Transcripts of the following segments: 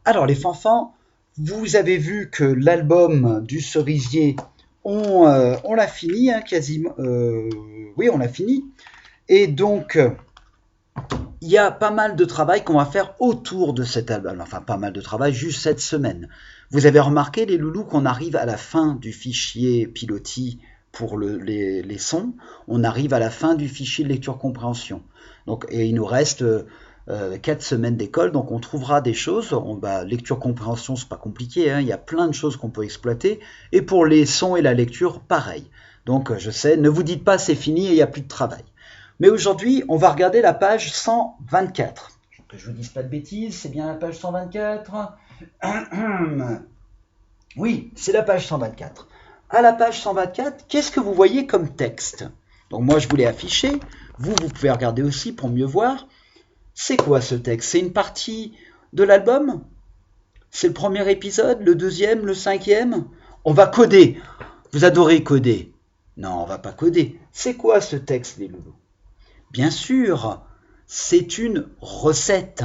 Alors les fanfans, vous avez vu que l'album du cerisier, on l'a fini, hein, quasiment. Oui, on l'a fini. Et donc, il y a pas mal de travail qu'on va faire autour de cet album. Enfin, pas mal de travail, juste cette semaine. Vous avez remarqué, les loulous, qu'on arrive à la fin du fichier pilotis pour les sons. On arrive à la fin du fichier de lecture-compréhension. Donc, et il nous reste 4 semaines d'école, donc on trouvera des choses. Lecture-compréhension, c'est pas compliqué, hein, il y a plein de choses qu'on peut exploiter. Et pour les sons et la lecture, pareil. Donc, je sais, ne vous dites pas c'est fini et il n'y a plus de travail. Mais aujourd'hui, on va regarder la page 124. Que je vous dise pas de bêtises, c'est bien la page 124. Oui, c'est la page 124. À la page 124, qu'est-ce que vous voyez comme texte? Donc moi, je vous l'ai affiché. Vous pouvez regarder aussi pour mieux voir. C'est quoi ce texte? C'est une partie de l'album? C'est le premier épisode, le deuxième, le cinquième? On va coder. Vous adorez coder. Non, on va pas coder. C'est quoi ce texte, les loulous? Bien sûr, c'est une recette.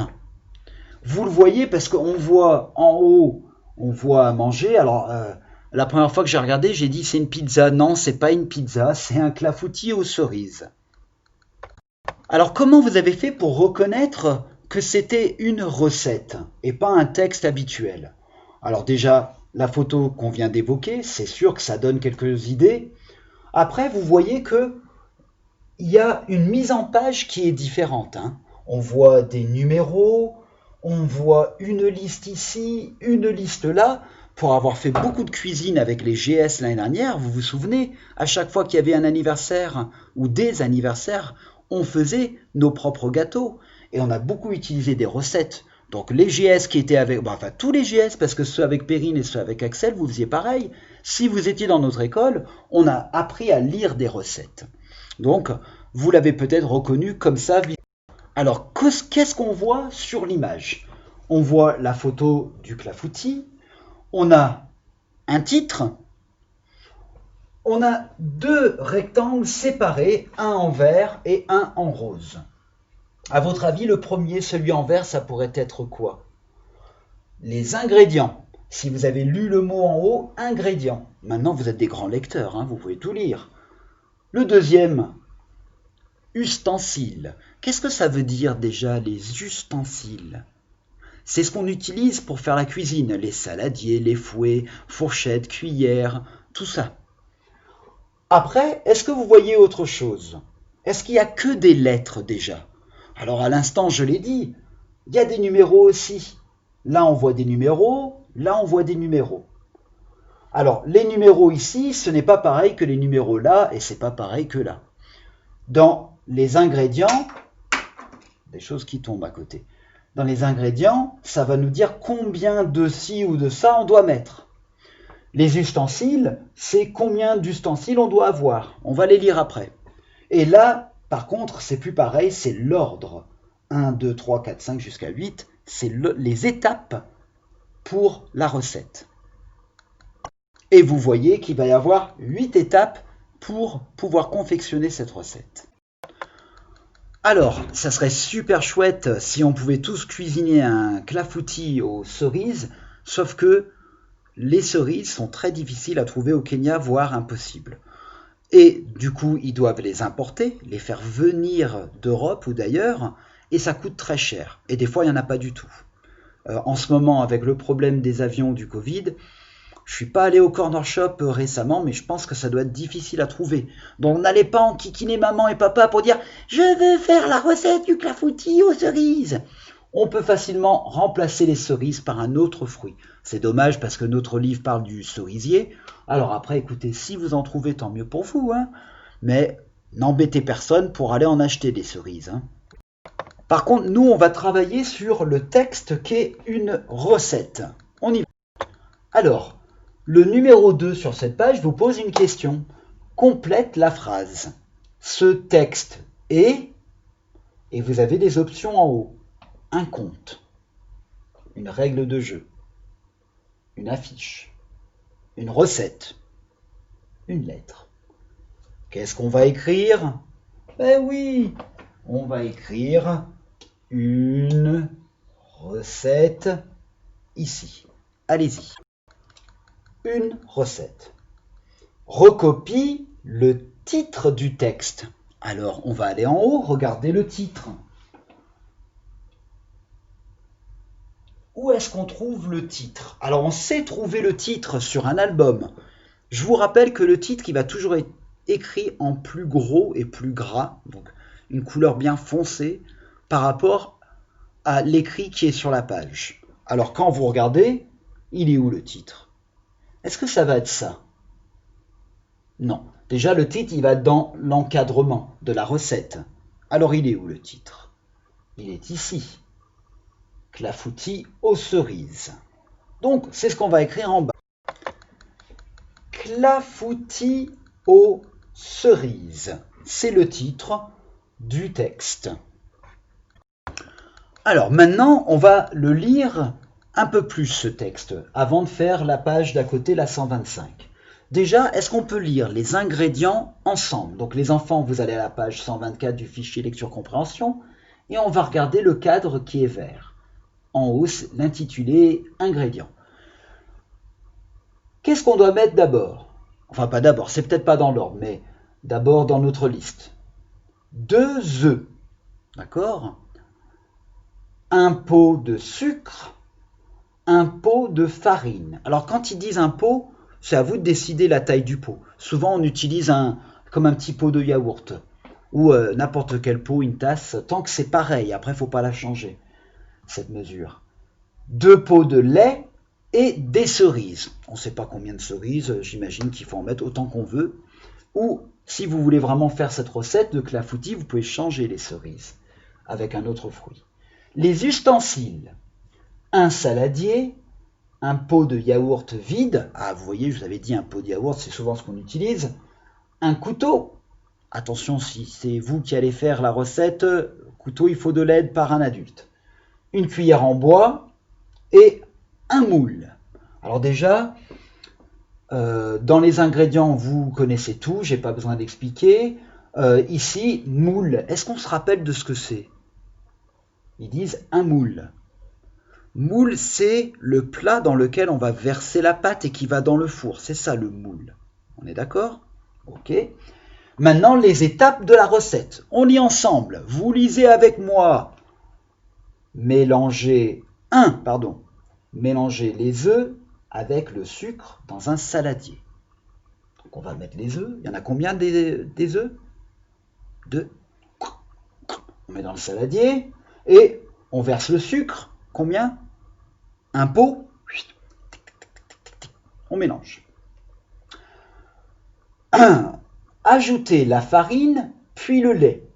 Vous le voyez parce qu'on voit en haut, on voit à manger. Alors, la première fois que j'ai regardé, j'ai dit c'est une pizza. Non, c'est pas une pizza, c'est un clafoutis aux cerises. Alors, comment vous avez fait pour reconnaître que c'était une recette et pas un texte habituel? Alors déjà, la photo qu'on vient d'évoquer, c'est sûr que ça donne quelques idées. Après, vous voyez que il y a une mise en page qui est différente, hein. On voit des numéros, on voit une liste ici, une liste là. Pour avoir fait beaucoup de cuisine avec les GS l'année dernière, vous vous souvenez, à chaque fois qu'il y avait un anniversaire ou des anniversaires, on faisait nos propres gâteaux. Et on a beaucoup utilisé des recettes. Donc les GS qui étaient avec, enfin tous les GS, parce que ceux avec Perrine et ceux avec Axel, vous faisiez pareil. Si vous étiez dans notre école, on a appris à lire des recettes. Donc, vous l'avez peut-être reconnu comme ça. Alors, qu'est-ce qu'on voit sur l'image? On voit la photo du clafoutis, on a un titre, on a deux rectangles séparés, un en vert et un en rose. À votre avis, le premier, celui en vert, ça pourrait être quoi? Les ingrédients. Si vous avez lu le mot en haut, ingrédients. Maintenant, vous êtes des grands lecteurs, hein, vous pouvez tout lire. Le deuxième, ustensiles. Qu'est-ce que ça veut dire déjà, les ustensiles? C'est ce qu'on utilise pour faire la cuisine, les saladiers, les fouets, fourchettes, cuillères, tout ça. Après, est-ce que vous voyez autre chose? Est-ce qu'il n'y a que des lettres déjà? Alors à l'instant, je l'ai dit, il y a des numéros aussi. Là, on voit des numéros, là, on voit des numéros. Alors, les numéros ici, ce n'est pas pareil que les numéros là, et c'est pas pareil que là. Dans les ingrédients, des choses qui tombent à côté. Dans les ingrédients, ça va nous dire combien de ci ou de ça on doit mettre. Les ustensiles, c'est combien d'ustensiles on doit avoir. On va les lire après. Et là, par contre, c'est plus pareil, c'est l'ordre. 1, 2, 3, 4, 5 jusqu'à 8, c'est les étapes pour la recette. Et vous voyez qu'il va y avoir 8 étapes pour pouvoir confectionner cette recette. Alors, ça serait super chouette si on pouvait tous cuisiner un clafoutis aux cerises, sauf que les cerises sont très difficiles à trouver au Kenya, voire impossibles. Et du coup, ils doivent les importer, les faire venir d'Europe ou d'ailleurs, et ça coûte très cher. Et des fois, il n'y en a pas du tout. En ce moment, avec le problème des avions du Covid, je suis pas allé au corner shop récemment, mais je pense que ça doit être difficile à trouver. Donc n'allez pas enquiquiner maman et papa pour dire « Je veux faire la recette du clafoutis aux cerises !» On peut facilement remplacer les cerises par un autre fruit. C'est dommage parce que notre livre parle du cerisier. Alors après, écoutez, si vous en trouvez, tant mieux pour vous, hein. Mais n'embêtez personne pour aller en acheter des cerises, hein. Par contre, nous, on va travailler sur le texte qui est une recette. On y va. Alors, le numéro 2 sur cette page vous pose une question. Complète la phrase. Ce texte est... Et vous avez des options en haut. Un conte, une règle de jeu, une affiche, une recette, une lettre. Qu'est-ce qu'on va écrire? Ben oui, on va écrire une recette ici. Allez-y. Une recette. Recopie le titre du texte. Alors, on va aller en haut, regarder le titre. Où est-ce qu'on trouve le titre? Alors, on sait trouver le titre sur un album. Je vous rappelle que le titre, il va toujours être écrit en plus gros et plus gras, donc une couleur bien foncée par rapport à l'écrit qui est sur la page. Alors, quand vous regardez, il est où le titre? Est-ce que ça va être ça? Non. Déjà, le titre, il va dans l'encadrement de la recette. Alors, il est où le titre? Il est ici. Clafoutis aux cerises. Donc, c'est ce qu'on va écrire en bas. Clafoutis aux cerises. C'est le titre du texte. Alors, maintenant, on va le lire un peu plus, ce texte, avant de faire la page d'à côté, la 125. Déjà, est-ce qu'on peut lire les ingrédients ensemble? Donc les enfants, vous allez à la page 124 du fichier lecture-compréhension et on va regarder le cadre qui est vert. En haut, l'intitulé « Ingrédients ». Qu'est-ce qu'on doit mettre d'abord? Enfin, pas d'abord, c'est peut-être pas dans l'ordre, mais d'abord dans notre liste. 2 œufs, d'accord? Un pot de sucre, un pot de farine. Alors quand ils disent un pot, c'est à vous de décider la taille du pot. Souvent, on utilise comme un petit pot de yaourt ou n'importe quel pot, une tasse, tant que c'est pareil. Après, il ne faut pas la changer, cette mesure. 2 pots de lait et des cerises. On ne sait pas combien de cerises, j'imagine qu'il faut en mettre autant qu'on veut. Ou, si vous voulez vraiment faire cette recette de clafoutis, vous pouvez changer les cerises avec un autre fruit. Les ustensiles. Un saladier, un pot de yaourt vide, vous voyez, je vous avais dit un pot de yaourt, c'est souvent ce qu'on utilise, un couteau, attention si c'est vous qui allez faire la recette, couteau il faut de l'aide par un adulte, une cuillère en bois et un moule. Alors déjà, dans les ingrédients, vous connaissez tout, j'ai pas besoin d'expliquer. Ici, moule, est-ce qu'on se rappelle de ce que c'est? Ils disent un moule. Moule, c'est le plat dans lequel on va verser la pâte et qui va dans le four. C'est ça le moule. On est d'accord? Ok. Maintenant, les étapes de la recette. On lit ensemble. Vous lisez avec moi. Mélangez les œufs avec le sucre dans un saladier. Donc on va mettre les œufs. Il y en a combien des œufs? 2. On met dans le saladier et on verse le sucre. Combien? Un pot. On mélange. Ajoutez la farine, puis le lait.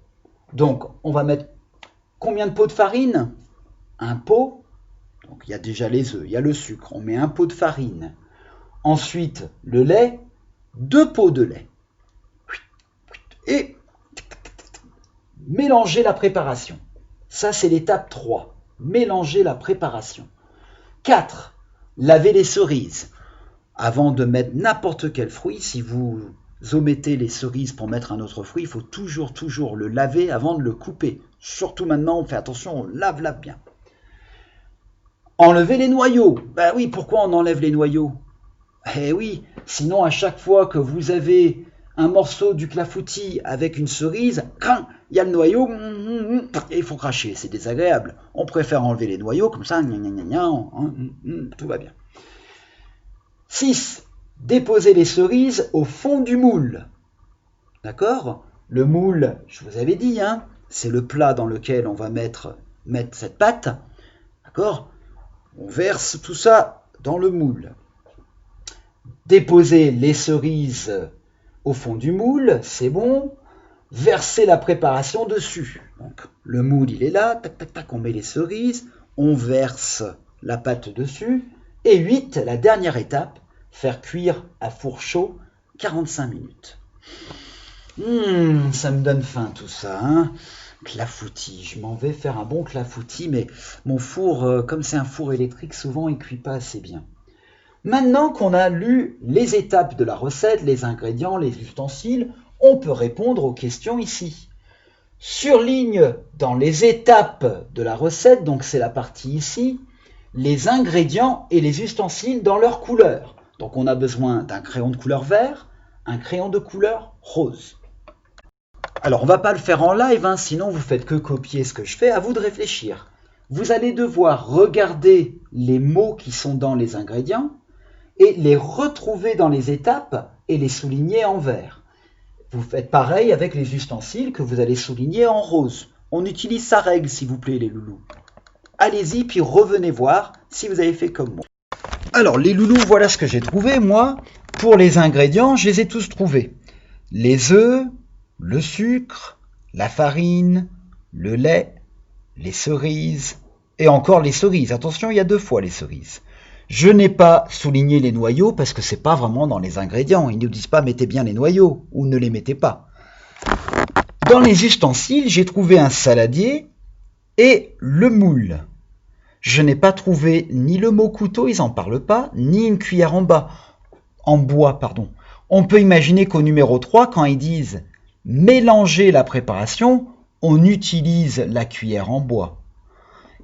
Donc, on va mettre combien de pots de farine? Un pot. Donc, il y a déjà les œufs, il y a le sucre. On met un pot de farine. Ensuite, le lait, 2 pots de lait. Et mélanger la préparation. Ça, c'est l'étape 3. Mélanger la préparation. 4. Laver les cerises. Avant de mettre n'importe quel fruit, si vous omettez les cerises pour mettre un autre fruit, il faut toujours le laver avant de le couper. Surtout maintenant, on fait attention, on lave bien. Enlever les noyaux. Ben oui, pourquoi on enlève les noyaux? Eh oui, sinon à chaque fois que vous avez un morceau du clafoutis avec une cerise, il y a le noyau et il faut cracher, c'est désagréable. On préfère enlever les noyaux, comme ça, tout va bien. 6. Déposer les cerises au fond du moule. D'accord? Le moule, je vous avais dit, c'est le plat dans lequel on va mettre cette pâte. D'accord? On verse tout ça dans le moule. Déposer les cerises au fond du moule, c'est bon. Verser la préparation dessus. Donc, le moule, il est là, on met les cerises, on verse la pâte dessus. Et 8, la dernière étape, faire cuire à four chaud 45 minutes. Ça me donne faim tout ça, Clafoutis, je m'en vais faire un bon clafoutis, mais mon four, comme c'est un four électrique, souvent il ne cuit pas assez bien. Maintenant qu'on a lu les étapes de la recette, les ingrédients, les ustensiles, on peut répondre aux questions ici. Surligne dans les étapes de la recette, donc c'est la partie ici, les ingrédients et les ustensiles dans leur couleur. Donc on a besoin d'un crayon de couleur vert, un crayon de couleur rose. Alors on ne va pas le faire en live, hein, sinon vous faites que copier ce que je fais, à vous de réfléchir. Vous allez devoir regarder les mots qui sont dans les ingrédients et les retrouver dans les étapes et les souligner en vert. Vous faites pareil avec les ustensiles que vous allez souligner en rose. On utilise sa règle, s'il vous plaît, les loulous. Allez-y, puis revenez voir si vous avez fait comme moi. Alors, les loulous, voilà ce que j'ai trouvé, moi. Pour les ingrédients, je les ai tous trouvés. Les œufs, le sucre, la farine, le lait, les cerises, et encore les cerises. Attention, il y a 2 fois les cerises. Je n'ai pas souligné les noyaux parce que ce n'est pas vraiment dans les ingrédients. Ils ne nous disent pas mettez bien les noyaux ou ne les mettez pas. Dans les ustensiles, j'ai trouvé un saladier et le moule. Je n'ai pas trouvé ni le mot couteau, ils n'en parlent pas, ni une cuillère en bois. On peut imaginer qu'au numéro 3, quand ils disent mélanger la préparation, on utilise la cuillère en bois.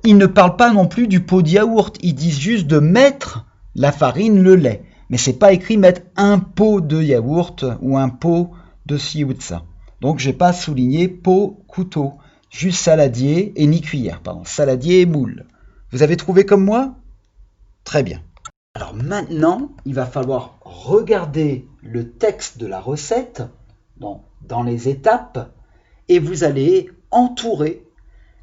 Ils ne parlent pas non plus du pot de yaourt, ils disent juste de mettre la farine, le lait. Mais ce n'est pas écrit mettre un pot de yaourt ou un pot de ci ou de ça. Donc je n'ai pas souligné pot, couteau, juste saladier et ni cuillère, saladier et moule. Vous avez trouvé comme moi? Très bien. Alors maintenant, il va falloir regarder le texte de la recette dans les étapes et vous allez entourer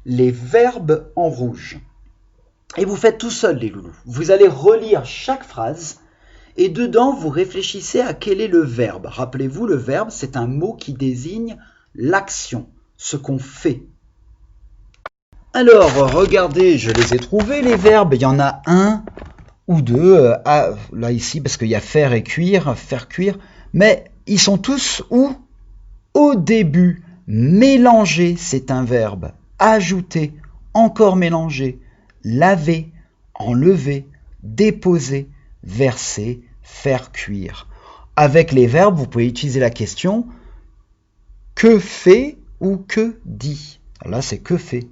les verbes en rouge. Et vous faites tout seul, les loulous. Vous allez relire chaque phrase et dedans, vous réfléchissez à quel est le verbe. Rappelez-vous, le verbe, c'est un mot qui désigne l'action, ce qu'on fait. Alors, regardez, je les ai trouvés, les verbes. Il y en a 1 ou 2, là ici, parce qu'il y a faire et cuire, faire cuire. Mais ils sont tous où? Au début. Mélanger, c'est un verbe. Ajouter, encore mélanger. Laver, enlever, déposer, verser, faire cuire. Avec les verbes, vous pouvez utiliser la question que fait ou que dit. Alors là, c'est que fait.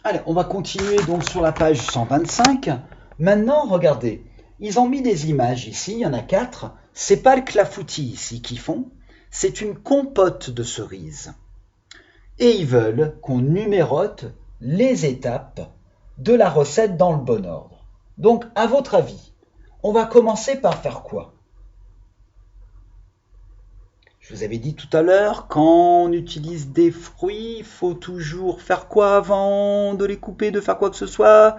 Allez, on va continuer donc sur la page 125. Maintenant, regardez, ils ont mis des images ici, il y en a 4. C'est pas le clafoutis ici qu'ils font, c'est une compote de cerises. Et ils veulent qu'on numérote les étapes de la recette dans le bon ordre. Donc, à votre avis, on va commencer par faire quoi? Je vous avais dit tout à l'heure, quand on utilise des fruits, il faut toujours faire quoi avant de les couper, de faire quoi que ce soit?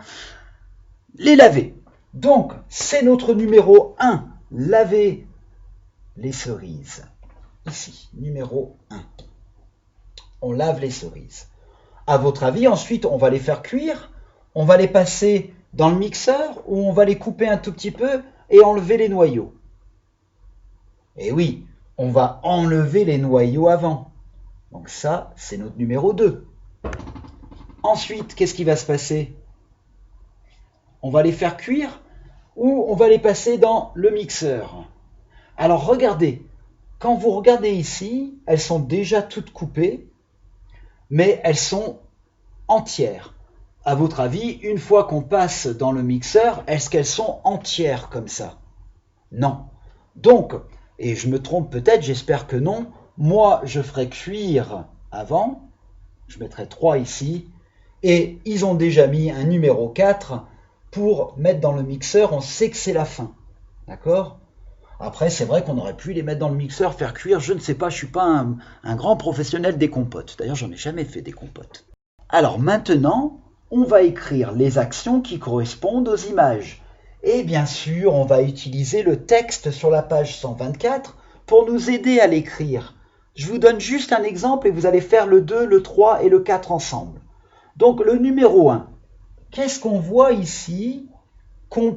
Les laver. Donc, c'est notre numéro 1, laver les cerises. Ici, numéro 1. On lave les cerises. À votre avis, ensuite, on va les faire cuire, on va les passer dans le mixeur ou on va les couper un tout petit peu et enlever les noyaux? Eh oui, on va enlever les noyaux avant. Donc ça, c'est notre numéro 2. Ensuite, qu'est-ce qui va se passer? On va les faire cuire ou on va les passer dans le mixeur? Alors regardez, quand vous regardez ici, elles sont déjà toutes coupées, mais elles sont entières. À votre avis, une fois qu'on passe dans le mixeur, est-ce qu'elles sont entières comme ça? Non. Donc, et je me trompe peut-être, j'espère que non, moi je ferai cuire avant, je mettrai 3 ici, et ils ont déjà mis un numéro 4 pour mettre dans le mixeur, on sait que c'est la fin. D'accord? Après, c'est vrai qu'on aurait pu les mettre dans le mixeur, faire cuire, je ne sais pas, je ne suis pas un grand professionnel des compotes. D'ailleurs, j'en ai jamais fait des compotes. Alors maintenant, on va écrire les actions qui correspondent aux images. Et bien sûr, on va utiliser le texte sur la page 124 pour nous aider à l'écrire. Je vous donne juste un exemple et vous allez faire le 2, le 3 et le 4 ensemble. Donc le numéro 1, qu'est-ce qu'on voit ici qu'on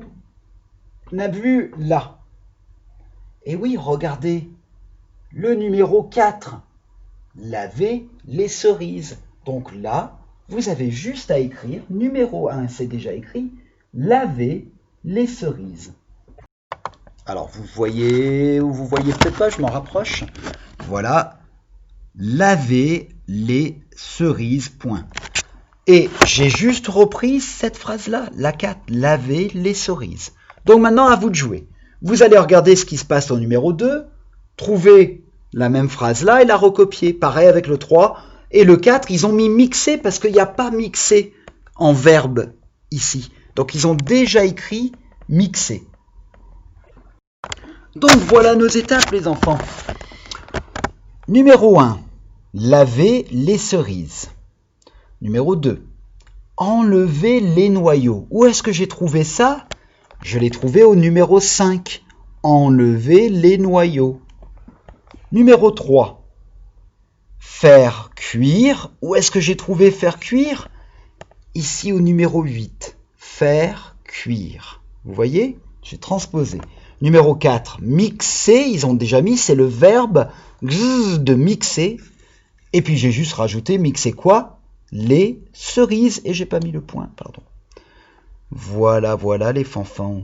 a vu là? Et oui, regardez, le numéro 4, laver les cerises. Donc là, vous avez juste à écrire, numéro 1, c'est déjà écrit, laver les cerises. Alors, vous voyez, ou vous voyez peut-être pas, je m'en rapproche. Voilà, laver les cerises, point. Et j'ai juste repris cette phrase-là, la 4, laver les cerises. Donc maintenant, à vous de jouer. Vous allez regarder ce qui se passe au numéro 2, trouver la même phrase-là et la recopier. Pareil avec le 3 et le 4, ils ont mis mixer parce qu'il n'y a pas mixé en verbe ici. Donc ils ont déjà écrit mixer. Donc voilà nos étapes les enfants. Numéro 1, laver les cerises. Numéro 2, enlever les noyaux. Où est-ce que j'ai trouvé ça? Je l'ai trouvé au numéro 5. Enlever les noyaux. Numéro 3. Faire cuire. Où est-ce que j'ai trouvé faire cuire? Ici au numéro 8. Faire cuire. Vous voyez? J'ai transposé. Numéro 4. Mixer. Ils ont déjà mis, c'est le verbe de mixer. Et puis j'ai juste rajouté mixer quoi? Les cerises. Et j'ai pas mis le point, pardon. Voilà, voilà les fanfans.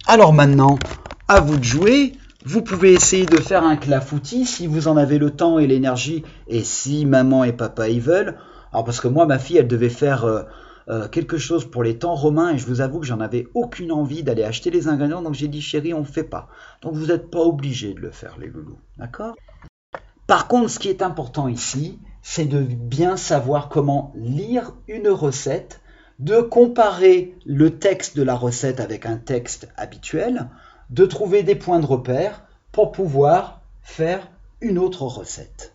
Alors maintenant, à vous de jouer. Vous pouvez essayer de faire un clafoutis si vous en avez le temps et l'énergie et si maman et papa y veulent. Alors parce que moi, ma fille, elle devait faire quelque chose pour les temps romains et je vous avoue que j'en avais aucune envie d'aller acheter les ingrédients. Donc j'ai dit, chérie, on ne fait pas. Donc vous n'êtes pas obligés de le faire, les loulous. D'accord? Par contre, ce qui est important ici, c'est de bien savoir comment lire une recette, de comparer le texte de la recette avec un texte habituel, de trouver des points de repère pour pouvoir faire une autre recette.